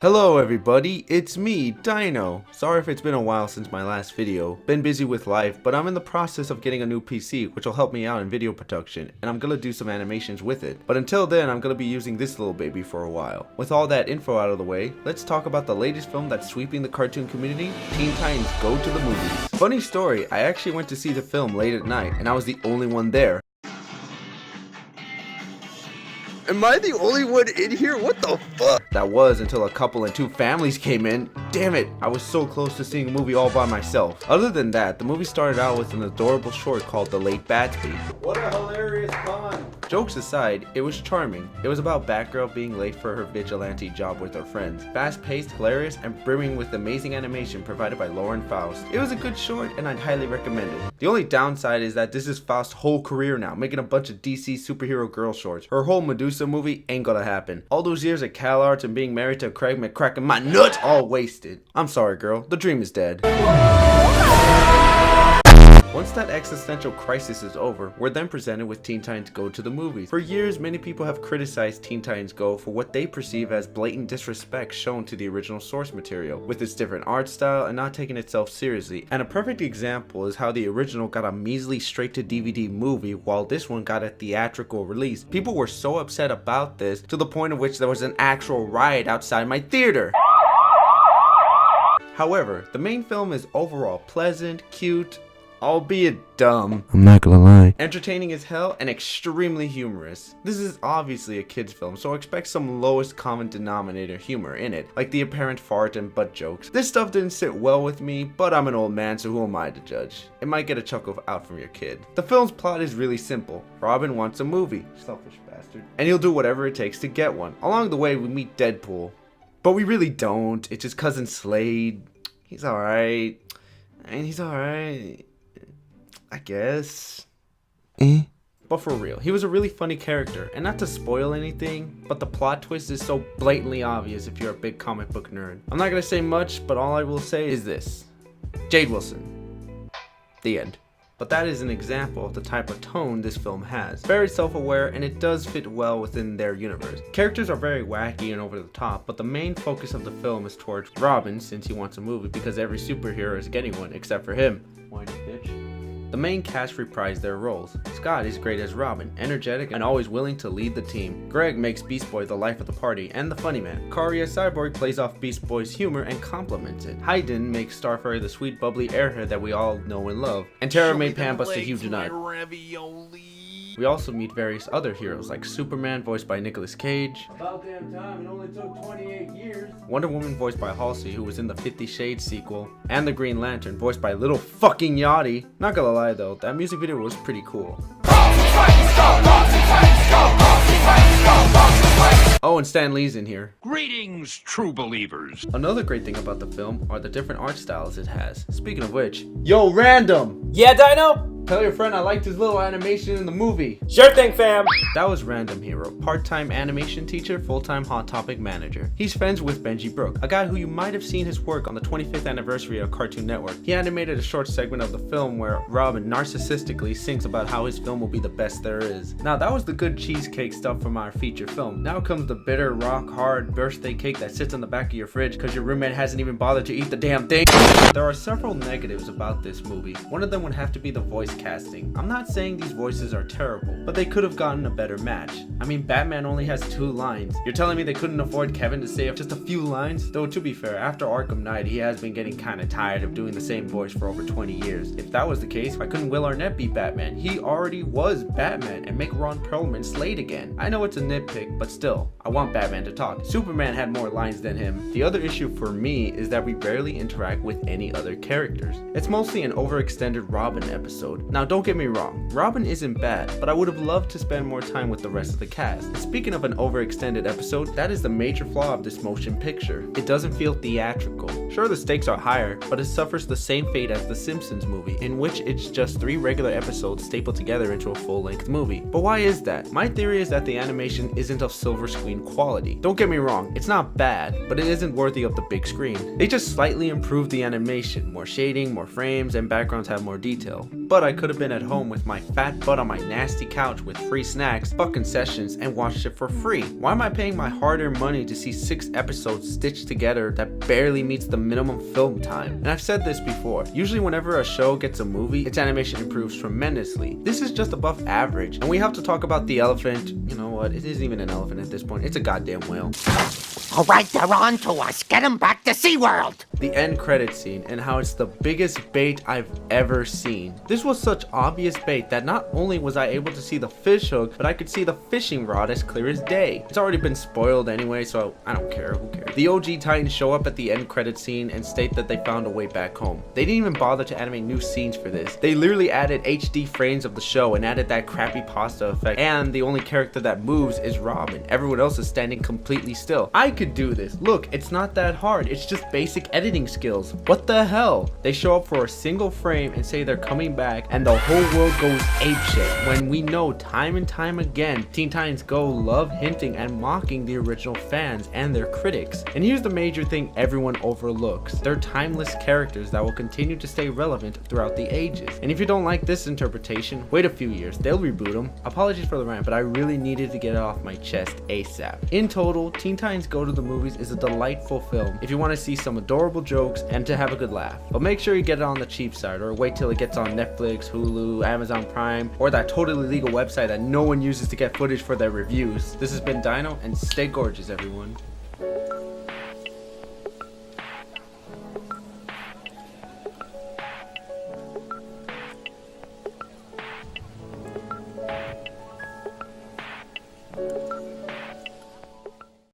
Hello everybody, it's me, Dino. Sorry if it's been a while since my last video. Been busy with life, but I'm in the process of getting a new PC, which will help me out in video production, and I'm gonna do some animations with it. But until then, I'm gonna be using this little baby for a while. With all that info out of the way, let's talk about the latest film that's sweeping the cartoon community, Teen Titans Go to the Movies. Funny story, I actually went to see the film late at night, and I was the only one there. Am I the only one in here? What the fuck? That was until a couple and two families came in. Damn it, I was so close to seeing a movie all by myself. Other than that, the movie started out with an adorable short called The Late Batsby. What a hilarious pun! Jokes aside, it was charming. It was about Batgirl being late for her vigilante job with her friends. Fast-paced, hilarious, and brimming with amazing animation provided by Lauren Faust. It was a good short and I'd highly recommend it. The only downside is that this is Faust's whole career now, making a bunch of DC superhero girl shorts. Her whole Medusa movie ain't gonna happen. All those years at CalArts and being married to Craig McCracken, my nuts all wasted. I'm sorry girl, the dream is dead. Once that existential crisis is over, we're then presented with Teen Titans Go to the Movies. For years, many people have criticized Teen Titans Go for what they perceive as blatant disrespect shown to the original source material, with its different art style and not taking itself seriously. And a perfect example is how the original got a measly straight-to-DVD movie while this one got a theatrical release. People were so upset about this to the point of which there was an actual riot outside my theater. However, the main film is overall pleasant, cute, albeit dumb, I'm not gonna lie, entertaining as hell, and extremely humorous. This is obviously a kid's film, so expect some lowest common denominator humor in it, like the apparent fart and butt jokes. This stuff didn't sit well with me, but I'm an old man, so who am I to judge? It might get a chuckle out from your kid. The film's plot is really simple. Robin wants a movie, selfish bastard, and he'll do whatever it takes to get one. Along the way, we meet Deadpool, but we really don't. It's his cousin Slade. He's alright, and he's alright, I guess. But for real, he was a really funny character, and not to spoil anything, but the plot twist is so blatantly obvious if you're a big comic book nerd. I'm not gonna say much, but all I will say is this. Jade Wilson. The end. But that is an example of the type of tone this film has. Very self-aware, and it does fit well within their universe. Characters are very wacky and over the top, but the main focus of the film is towards Robin, since he wants a movie because every superhero is getting one except for him. Whiny bitch. The main cast reprise their roles. Scott is great as Robin, energetic and always willing to lead the team. Greg makes Beast Boy the life of the party and the funny man. Kari as Cyborg plays off Beast Boy's humor and complements it. Hayden makes Starfire the sweet bubbly airhead that we all know and love. And Tara made Pam bust a huge nut. We also meet various other heroes like Superman voiced by Nicolas Cage. About damn time, it only took 28 years. Wonder Woman voiced by Halsey, who was in the 50 Shades sequel. And the Green Lantern voiced by Little fucking Yachty. Not gonna lie though, that music video was pretty cool. Oh, and Stan Lee's in here. Greetings, true believers. Another great thing about the film are the different art styles it has. Speaking of which, yo, Random! Yeah, Dino? Tell your friend I liked his little animation in the movie. Sure thing, fam. That was RandomHero, part-time animation teacher, full-time Hot Topic manager. He's friends with Benji Brook, a guy who you might have seen his work on the 25th anniversary of Cartoon Network. He animated a short segment of the film where Robin narcissistically sings about how his film will be the best there is. Now that was the good cheesecake stuff from our feature film. Now comes the bitter, rock-hard birthday cake that sits on the back of your fridge because your roommate hasn't even bothered to eat the damn thing. There are several negatives about this movie. One of them would have to be the voice casting. I'm not saying these voices are terrible, but they could have gotten a better match. I mean, Batman only has 2 lines. You're telling me they couldn't afford Kevin to say just a few lines? Though to be fair, after Arkham Knight, he has been getting kinda tired of doing the same voice for over 20 years. If that was the case, why couldn't Will Arnett be Batman? He already was Batman, and make Ron Perlman Slade again. I know it's a nitpick, but still, I want Batman to talk. Superman had more lines than him. The other issue for me is that we rarely interact with any other characters. It's mostly an overextended Robin episode. Now don't get me wrong, Robin isn't bad, but I would have loved to spend more time with the rest of the cast. And speaking of an overextended episode, that is the major flaw of this motion picture. It doesn't feel theatrical. Sure, the stakes are higher, but it suffers the same fate as the Simpsons movie, in which it's just 3 regular episodes stapled together into a full-length movie. But why is that? My theory is that the animation isn't of silver screen quality. Don't get me wrong, it's not bad, but it isn't worthy of the big screen. They just slightly improved the animation, more shading, more frames, and backgrounds have more detail. But I could have been at home with my fat butt on my nasty couch with free snacks, fucking sessions, and watched it for free. Why am I paying my hard-earned money to see 6 episodes stitched together that barely meets the minimum film time? And I've said this before, usually whenever a show gets a movie, its animation improves tremendously. This is just above average, and we have to talk about the elephant. You know what, it isn't even an elephant at this point, it's a goddamn whale. Alright, they're on to us. Get them back to SeaWorld. The end credit scene and how it's the biggest bait I've ever seen. This was such obvious bait that not only was I able to see the fish hook, but I could see the fishing rod as clear as day. It's already been spoiled anyway, so I don't care, who cares. The OG Titans show up at the end credit scene and state that they found a way back home. They didn't even bother to animate new scenes for this. They literally added HD frames of the show and added that crappy pasta effect, and the only character that moves is Robin. Everyone else is standing completely still. I could do this. Look, it's not that hard. It's just basic editing skills. What the hell? They show up for a single frame and say they're coming back, and the whole world goes apeshit when we know time and time again Teen Titans Go love hinting and mocking the original fans and their critics. And here's the major thing everyone overlooks. They're timeless characters that will continue to stay relevant throughout the ages. And if you don't like this interpretation, wait a few years. They'll reboot them. Apologies for the rant, but I really needed to get it off my chest ASAP. In total, Teen Titans Go to the Movies is a delightful film if you want to see some adorable jokes and to have a good laugh. But make sure you get it on the cheap side, or wait till it gets on Netflix, Hulu, Amazon Prime, or that totally legal website that no one uses to get footage for their reviews. This has been Dino, and stay gorgeous, everyone.